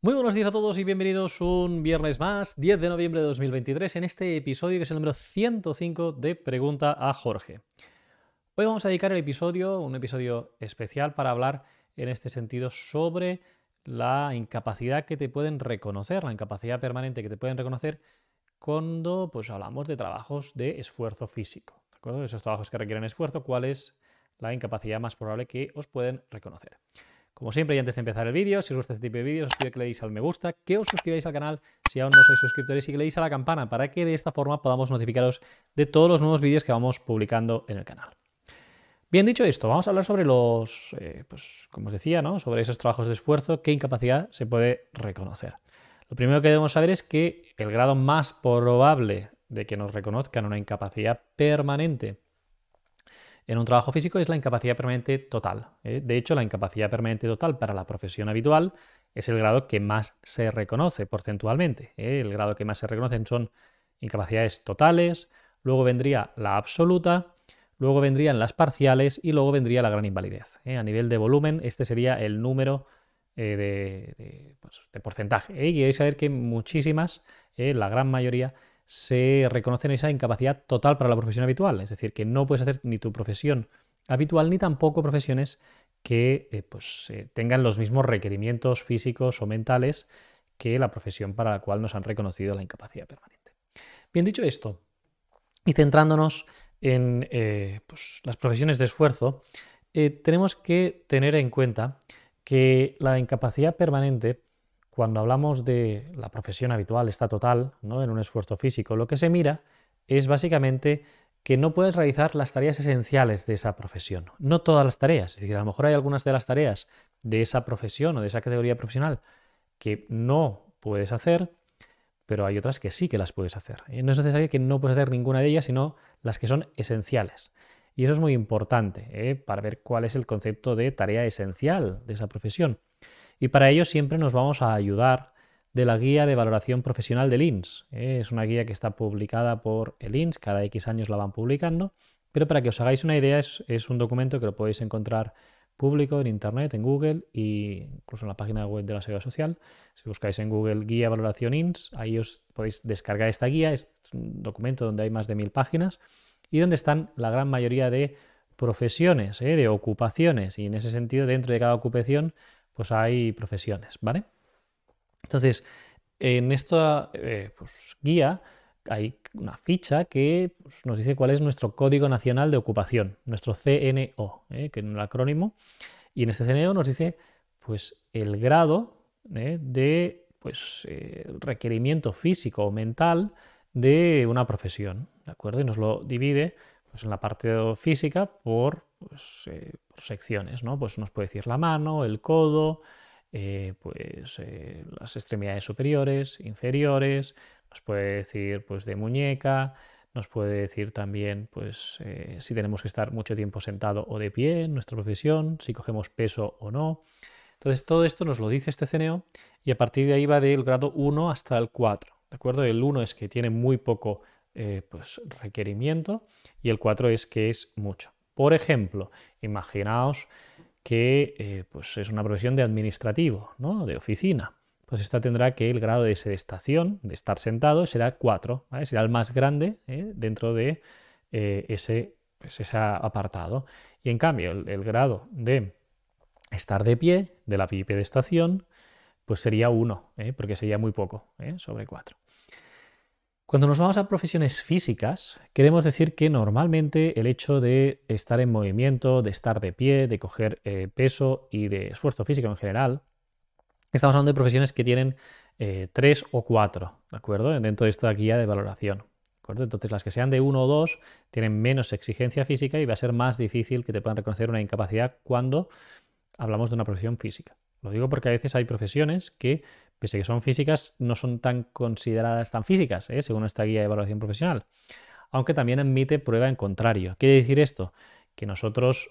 Muy buenos días a todos y bienvenidos un viernes más, 10 de noviembre de 2023, en este episodio que es el número 105 de Pregunta a Jorge. Hoy vamos a dedicar un episodio especial para hablar en este sentido sobre la incapacidad que te pueden reconocer, la incapacidad permanente que te pueden reconocer cuando hablamos de trabajos de esfuerzo físico. ¿De acuerdo? Esos trabajos que requieren esfuerzo, ¿cuál es la incapacidad más probable que os pueden reconocer? Como siempre, y antes de empezar el vídeo, si os gusta este tipo de vídeos, os pido que le deis al me gusta, que os suscribáis al canal si aún no sois suscriptores y que le deis a la campana para que de esta forma podamos notificaros de todos los nuevos vídeos que vamos publicando en el canal. Bien, dicho esto, vamos a hablar sobre como os decía, ¿no? Sobre esos trabajos de esfuerzo, qué incapacidad se puede reconocer. Lo primero que debemos saber es que el grado más probable de que nos reconozcan una incapacidad permanente en un trabajo físico es la incapacidad permanente total. De hecho, la incapacidad permanente total para la profesión habitual es el grado que más se reconoce porcentualmente. El grado que más se reconocen son incapacidades totales, luego vendría la absoluta, luego vendrían las parciales y luego vendría la gran invalidez. A nivel de volumen, este sería el número de porcentaje. Y hay que saber que muchísimas, la gran mayoría, se reconocen esa incapacidad total para la profesión habitual. Es decir, que no puedes hacer ni tu profesión habitual ni tampoco profesiones que tengan los mismos requerimientos físicos o mentales que la profesión para la cual nos han reconocido la incapacidad permanente. Bien, dicho esto, y centrándonos en las profesiones de esfuerzo, tenemos que tener en cuenta que la incapacidad permanente, cuando hablamos de la profesión habitual, esta total, ¿no? En un esfuerzo físico, lo que se mira es básicamente que no puedes realizar las tareas esenciales de esa profesión. No todas las tareas, es decir, a lo mejor hay algunas de las tareas de esa profesión o de esa categoría profesional que no puedes hacer, pero hay otras que sí que las puedes hacer. No es necesario que no puedes hacer ninguna de ellas, sino las que son esenciales. Y eso es muy importante para ver cuál es el concepto de tarea esencial de esa profesión. Y para ello siempre nos vamos a ayudar de la guía de valoración profesional del INS. Es una guía que está publicada por el INS, cada X años la van publicando, pero para que os hagáis una idea es un documento que lo podéis encontrar público en Internet, en Google e incluso en la página web de la Seguridad Social. Si buscáis en Google Guía Valoración INS, ahí os podéis descargar esta guía. Es un documento donde hay más de 1000 páginas y donde están la gran mayoría de profesiones, de ocupaciones, y en ese sentido dentro de cada ocupación pues hay profesiones, ¿vale? Entonces, en esta guía hay una ficha que nos dice cuál es nuestro Código Nacional de Ocupación, nuestro CNO, que es un acrónimo, y en este CNO nos dice pues el grado de requerimiento físico o mental de una profesión, ¿de acuerdo? Y nos lo divide en la parte física por secciones, ¿no? Pues nos puede decir la mano, el codo, las extremidades superiores, inferiores, nos puede decir pues de muñeca, nos puede decir también si tenemos que estar mucho tiempo sentado o de pie en nuestra profesión, si cogemos peso o no. Entonces todo esto nos lo dice este CNO y a partir de ahí va del grado 1 hasta el 4. ¿De acuerdo? El 1 es que tiene muy poco requerimiento y el 4 es que es mucho. Por ejemplo, imaginaos que es una profesión de administrativo, ¿no? De oficina. Pues esta tendrá que el grado de sedestación, de estar sentado, será 4, ¿vale? Será el más grande dentro de ese apartado. Y en cambio, el grado de estar de pie, de la bipedestación, pues sería 1, porque sería muy poco, sobre 4. Cuando nos vamos a profesiones físicas, queremos decir que normalmente el hecho de estar en movimiento, de estar de pie, de coger peso y de esfuerzo físico en general, estamos hablando de profesiones que tienen 3 o 4, ¿de acuerdo? Dentro de esta guía de valoración. ¿De acuerdo? Entonces, las que sean de 1 o 2 tienen menos exigencia física y va a ser más difícil que te puedan reconocer una incapacidad cuando hablamos de una profesión física. Lo digo porque a veces hay profesiones que, pese a que son físicas, no son tan consideradas tan físicas, según esta guía de evaluación profesional. Aunque también admite prueba en contrario. ¿Quiere decir esto? Que nosotros,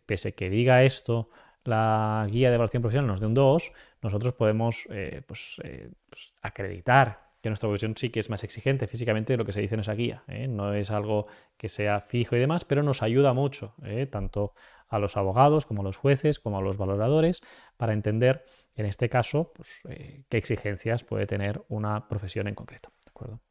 pese a que diga esto, la guía de evaluación profesional nos dé un 2, nosotros podemos acreditar que nuestra profesión sí que es más exigente físicamente de lo que se dice en esa guía, ¿eh? No es algo que sea fijo y demás, pero nos ayuda mucho, tanto a los abogados como a los jueces, como a los valoradores, para entender, en este caso, pues, qué exigencias puede tener una profesión en concreto, ¿de acuerdo?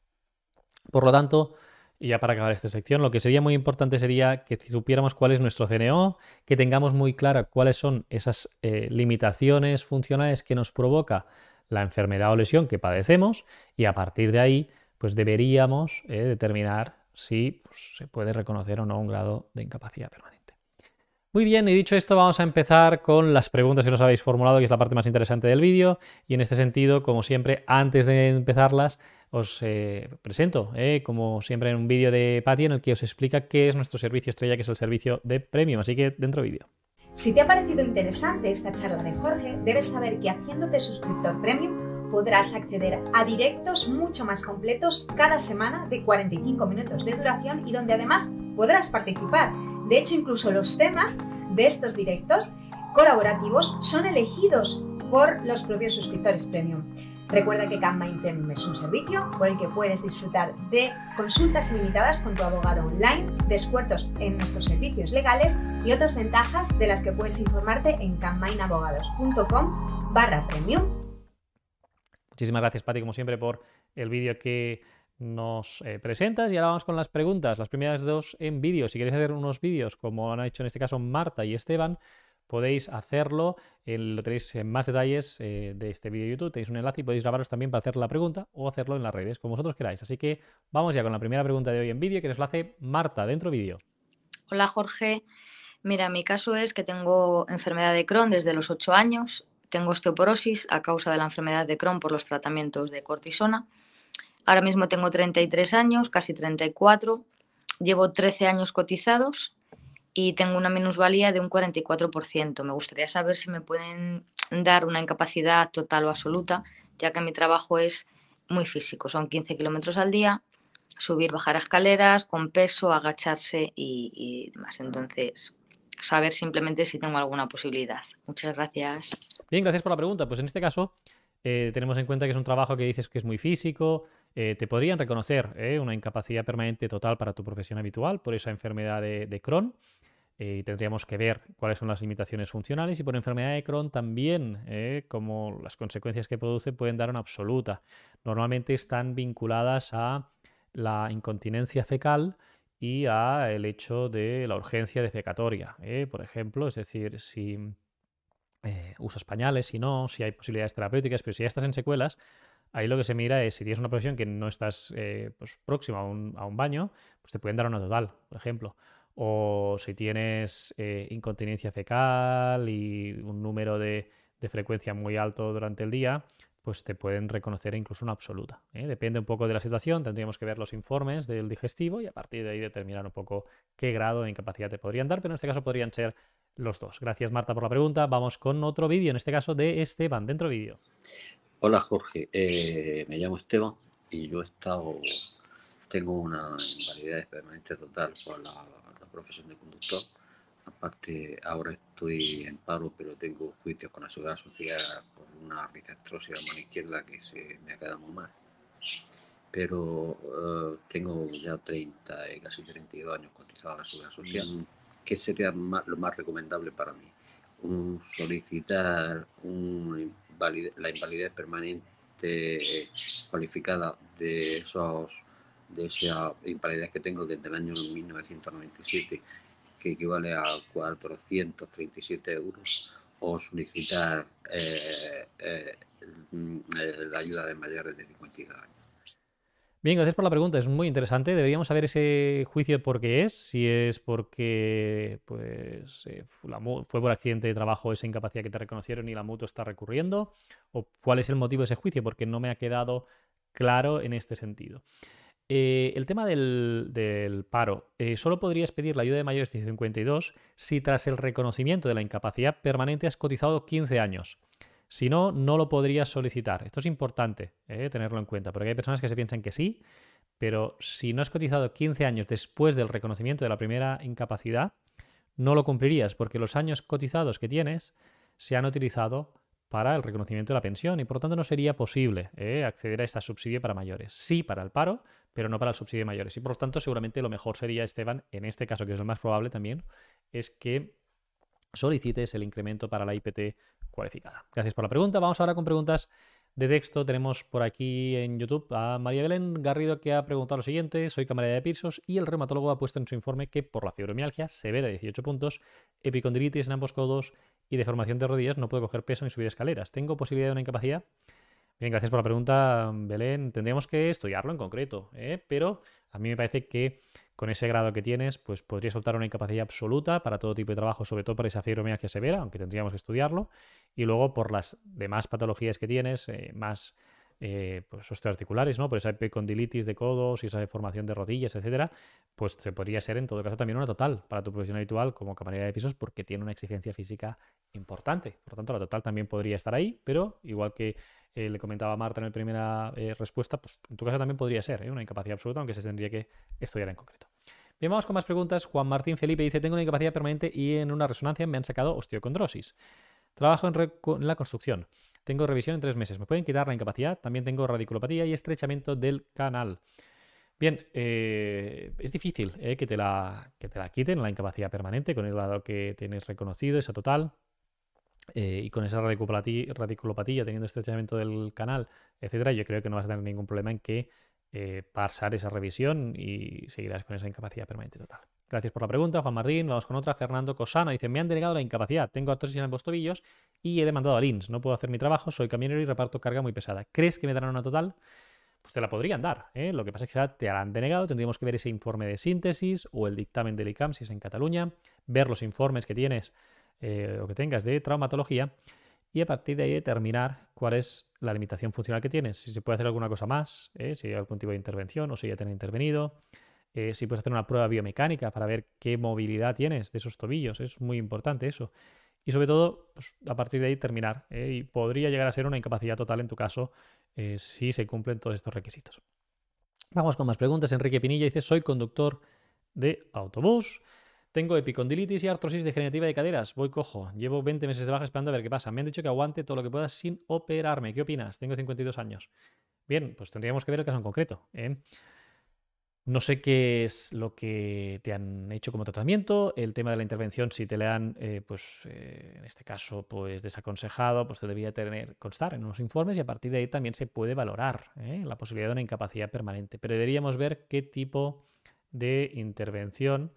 Por lo tanto, y ya para acabar esta sección, lo que sería muy importante sería que supiéramos cuál es nuestro CNO, que tengamos muy clara cuáles son esas limitaciones funcionales que nos provoca la enfermedad o lesión que padecemos, y a partir de ahí, pues deberíamos determinar si pues, se puede reconocer o no un grado de incapacidad permanente. Muy bien, y dicho esto, vamos a empezar con las preguntas que nos habéis formulado, que es la parte más interesante del vídeo. Y en este sentido, como siempre, antes de empezarlas, os presento, como siempre, en un vídeo de Patty en el que os explica qué es nuestro servicio estrella, que es el servicio de Premium. Así que dentro vídeo. Si te ha parecido interesante esta charla de Jorge, debes saber que haciéndote suscriptor Premium podrás acceder a directos mucho más completos cada semana de 45 minutos de duración y donde además podrás participar. De hecho, incluso los temas de estos directos colaborativos son elegidos por los propios suscriptores Premium. Recuerda que CanMine Premium es un servicio por el que puedes disfrutar de consultas ilimitadas con tu abogado online, descuentos en nuestros servicios legales y otras ventajas de las que puedes informarte en canmineabogados.com/premium. Muchísimas gracias, Patty, como siempre, por el vídeo que nos presentas. Y ahora vamos con las preguntas. Las primeras dos en vídeo. Si queréis hacer unos vídeos, como han hecho en este caso Marta y Esteban, podéis hacerlo. Lo tenéis en más detalles de este vídeo de YouTube. Tenéis un enlace y podéis grabaros también para hacer la pregunta o hacerlo en las redes, como vosotros queráis. Así que vamos ya con la primera pregunta de hoy en vídeo, que nos la hace Marta, dentro vídeo. Hola, Jorge. Mira, mi caso es que tengo enfermedad de Crohn desde los 8 años. Tengo osteoporosis a causa de la enfermedad de Crohn por los tratamientos de cortisona. Ahora mismo tengo 33 años, casi 34. Llevo 13 años cotizados y tengo una minusvalía de un 44%. Me gustaría saber si me pueden dar una incapacidad total o absoluta, ya que mi trabajo es muy físico. Son 15 kilómetros al día, subir, bajar escaleras, con peso, agacharse y demás. Entonces, saber simplemente si tengo alguna posibilidad. Muchas gracias. Bien, gracias por la pregunta. Pues en este caso tenemos en cuenta que es un trabajo que dices que es muy físico. Te podrían reconocer una incapacidad permanente total para tu profesión habitual por esa enfermedad de Crohn. Tendríamos que ver cuáles son las limitaciones funcionales, y por enfermedad de Crohn también, como las consecuencias que produce pueden dar una absoluta. Normalmente están vinculadas a la incontinencia fecal y a el hecho de la urgencia defecatoria, por ejemplo. Es decir, si usas pañales, si no, si hay posibilidades terapéuticas, pero si ya estás en secuelas, ahí lo que se mira es si tienes una profesión que no estás pues, próxima a un baño, pues te pueden dar una total, por ejemplo. O si tienes incontinencia fecal y un número de frecuencia muy alto durante el día, pues te pueden reconocer incluso una absoluta. Depende un poco de la situación, tendríamos que ver los informes del digestivo y a partir de ahí determinar un poco qué grado de incapacidad te podrían dar, pero en este caso podrían ser los dos. Gracias, Marta, por la pregunta. Vamos con otro vídeo, en este caso de Esteban, dentro vídeo. Hola, Jorge. Me llamo Esteban y tengo una invalidez permanente total por la profesión de conductor. Aparte, ahora estoy en paro, pero tengo juicios con la Seguridad Social por una artrosclerosis de la mano izquierda que se me ha quedado muy mal. Pero tengo ya 30, casi 32 años cotizado a la Seguridad Social. ¿Qué sería lo más recomendable para mí? Solicitar la invalidez permanente cualificada de esa invalidez que tengo desde el año 1997, que equivale a 437 euros, o solicitar la ayuda de mayores de 52 años. Bien, gracias por la pregunta. Es muy interesante. Deberíamos saber ese juicio por qué es. Si es porque pues, fue por accidente de trabajo esa incapacidad que te reconocieron y la mutua está recurriendo. O cuál es el motivo de ese juicio, porque no me ha quedado claro en este sentido. El tema del paro. Solo podrías pedir la ayuda de mayores de 52 si tras el reconocimiento de la incapacidad permanente has cotizado 15 años. Si no, no lo podrías solicitar. Esto es importante tenerlo en cuenta, porque hay personas que se piensan que sí, pero si no has cotizado 15 años después del reconocimiento de la primera incapacidad, no lo cumplirías, porque los años cotizados que tienes se han utilizado para el reconocimiento de la pensión y por lo tanto no sería posible acceder a este subsidio para mayores. Sí para el paro, pero no para el subsidio de mayores. Y por lo tanto seguramente lo mejor sería, Esteban, en este caso, que es el más probable también, es que solicites el incremento para la IPT cualificada. Gracias por la pregunta. Vamos ahora con preguntas de texto. Tenemos por aquí en YouTube a María Belén Garrido, que ha preguntado lo siguiente: soy camarera de pisos y el reumatólogo ha puesto en su informe que por la fibromialgia severa de 18 puntos, epicondilitis en ambos codos y deformación de rodillas no puedo coger peso ni subir escaleras. ¿Tengo posibilidad de una incapacidad? Bien, gracias por la pregunta, Belén. Tendríamos que estudiarlo en concreto, pero a mí me parece que con ese grado que tienes, pues podrías optar a una incapacidad absoluta para todo tipo de trabajo, sobre todo por esa fibromialgia severa, aunque tendríamos que estudiarlo, y luego por las demás patologías que tienes, más pues osteoarticulares, ¿no? Por esa epicondilitis de codos y esa deformación de rodillas, etcétera, pues se podría ser en todo caso también una total para tu profesión habitual como camarera de pisos, porque tiene una exigencia física importante. Por lo tanto, la total también podría estar ahí, pero igual que le comentaba a Marta en la primera respuesta, pues en tu caso también podría ser una incapacidad absoluta, aunque se tendría que estudiar en concreto. Bien, vamos con más preguntas. Juan Martín Felipe dice: tengo una incapacidad permanente y en una resonancia me han sacado osteocondrosis. Trabajo en la construcción. Tengo revisión en 3 meses. ¿Me pueden quitar la incapacidad? También tengo radiculopatía y estrechamiento del canal. Bien, es difícil que te la quiten, la incapacidad permanente, con el grado que tienes reconocido, esa total. Y con esa radiculopatía, teniendo estrechamiento del canal, etcétera, yo creo que no vas a tener ningún problema en que pasar esa revisión y seguirás con esa incapacidad permanente total. Gracias por la pregunta, Juan Martín. Vamos con otra. Fernando Cosano dice: me han denegado la incapacidad. Tengo artrosis en ambos tobillos y he demandado al INS. No puedo hacer mi trabajo, soy camionero y reparto carga muy pesada. ¿Crees que me darán una total? Pues te la podrían dar. Lo que pasa es que te la han denegado. Tendríamos que ver ese informe de síntesis o el dictamen del ICAM si es en Cataluña, ver los informes que tienes o que tengas de traumatología y a partir de ahí determinar cuál es la limitación funcional que tienes. Si se puede hacer alguna cosa más, si hay algún tipo de intervención o si ya te han intervenido. Si puedes hacer una prueba biomecánica para ver qué movilidad tienes de esos tobillos. Es muy importante eso. Y sobre todo, pues, a partir de ahí terminar. Y podría llegar a ser una incapacidad total en tu caso si se cumplen todos estos requisitos. Vamos con más preguntas. Enrique Pinilla dice: soy conductor de autobús. Tengo epicondilitis y artrosis degenerativa de caderas. Voy cojo. Llevo 20 meses de baja esperando a ver qué pasa. Me han dicho que aguante todo lo que pueda sin operarme. ¿Qué opinas? Tengo 52 años. Bien, pues tendríamos que ver el caso en concreto. No sé qué es lo que te han hecho como tratamiento. El tema de la intervención, si te le han, en este caso, pues desaconsejado, pues te debería constar en unos informes y a partir de ahí también se puede valorar la posibilidad de una incapacidad permanente. Pero deberíamos ver qué tipo de intervención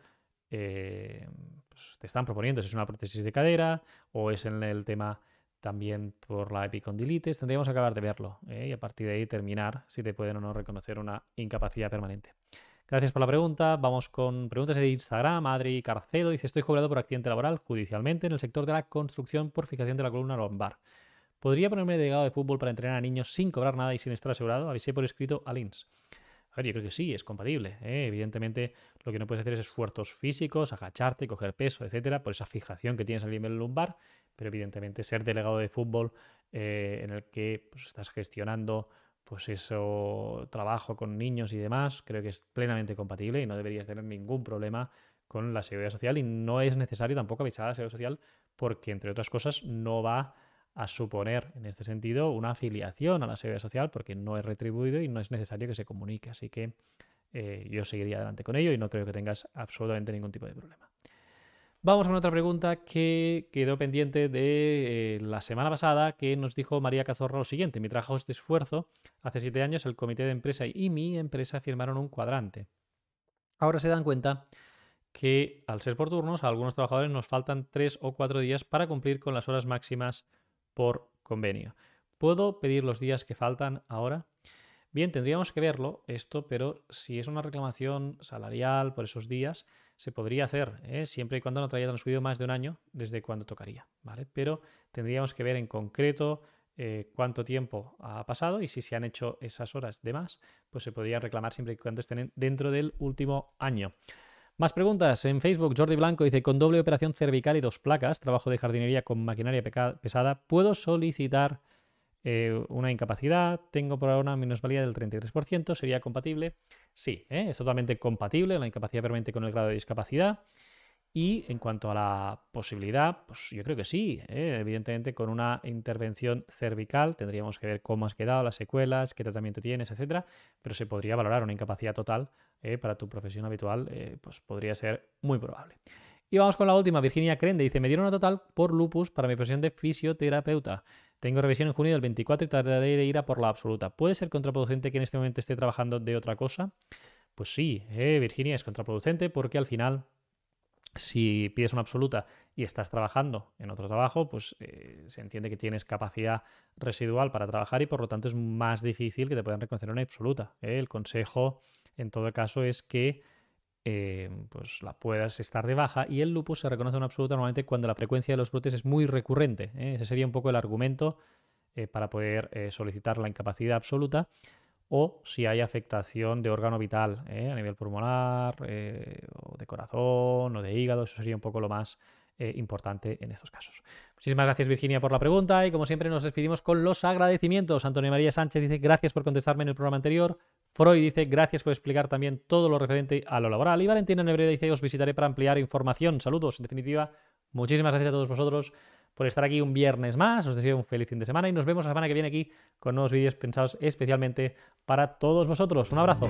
pues te están proponiendo. Si es una prótesis de cadera o es en el tema también por la epicondilitis. Tendríamos que acabar de verlo y a partir de ahí terminar si te pueden o no reconocer una incapacidad permanente. Gracias por la pregunta. Vamos con preguntas de Instagram. Adri Carcedo dice: estoy jubilado por accidente laboral judicialmente en el sector de la construcción por fijación de la columna lumbar. ¿Podría ponerme delegado de fútbol para entrenar a niños sin cobrar nada y sin estar asegurado? Avisé por escrito al INS. A ver, yo creo que sí, es compatible. Evidentemente, lo que no puedes hacer es esfuerzos físicos, agacharte, coger peso, etcétera, por esa fijación que tienes al nivel lumbar. Pero evidentemente, ser delegado de fútbol en el que pues, estás gestionando pues eso, trabajo con niños y demás, creo que es plenamente compatible y no deberías tener ningún problema con la seguridad social y no es necesario tampoco avisar a la seguridad social porque, entre otras cosas, no va a suponer en este sentido una afiliación a la seguridad social porque no es retribuido y no es necesario que se comunique. Así que yo seguiría adelante con ello y no creo que tengas absolutamente ningún tipo de problema. Vamos con otra pregunta que quedó pendiente de la semana pasada, que nos dijo María Cazorro lo siguiente: mi trabajo es de esfuerzo. Hace 7 años el comité de empresa y mi empresa firmaron un cuadrante. Ahora se dan cuenta que al ser por turnos a algunos trabajadores nos faltan 3 o 4 días para cumplir con las horas máximas por convenio. ¿Puedo pedir los días que faltan ahora? Bien, tendríamos que verlo esto, pero si es una reclamación salarial por esos días, se podría hacer, siempre y cuando no te haya transcurrido más de un año desde cuando tocaría, ¿vale? Pero tendríamos que ver en concreto cuánto tiempo ha pasado y si se han hecho esas horas de más, pues se podría reclamar siempre y cuando estén dentro del último año. Más preguntas. En Facebook, Jordi Blanco dice: con doble operación cervical y 2 placas, trabajo de jardinería con maquinaria pesada, ¿puedo solicitar una incapacidad? Tengo por ahora una minusvalía del 33%. ¿Sería compatible? Sí, es totalmente compatible la incapacidad permanente con el grado de discapacidad. Y en cuanto a la posibilidad, pues yo creo que sí. Evidentemente, con una intervención cervical tendríamos que ver cómo has quedado, las secuelas, qué tratamiento tienes, etcétera. Pero se podría valorar una incapacidad total para tu profesión habitual, pues podría ser muy probable. Y vamos con la última. Virginia Crende dice: me dieron una total por lupus para mi profesión de fisioterapeuta. Tengo revisión en junio del 24 y tardaré de ir a por la absoluta. ¿Puede ser contraproducente que en este momento esté trabajando de otra cosa? Pues sí, Virginia, es contraproducente porque al final, si pides una absoluta y estás trabajando en otro trabajo, pues se entiende que tienes capacidad residual para trabajar y por lo tanto es más difícil que te puedan reconocer una absoluta. El consejo en todo caso es que pues la puedas estar de baja, y el lupus se reconoce una absoluta normalmente cuando la frecuencia de los brotes es muy recurrente. Ese sería un poco el argumento para poder solicitar la incapacidad absoluta, o si hay afectación de órgano vital a nivel pulmonar, o de corazón o de hígado. Eso sería un poco lo más importante en estos casos. Muchísimas gracias, Virginia, por la pregunta, y como siempre nos despedimos con los agradecimientos. Antonio María Sánchez dice: gracias por contestarme en el programa anterior. Freud dice: gracias por explicar también todo lo referente a lo laboral. Y Valentina Nebreda dice: os visitaré para ampliar información. Saludos. En definitiva, muchísimas gracias a todos vosotros por estar aquí un viernes más. Os deseo un feliz fin de semana y nos vemos la semana que viene aquí con nuevos vídeos pensados especialmente para todos vosotros. Un abrazo.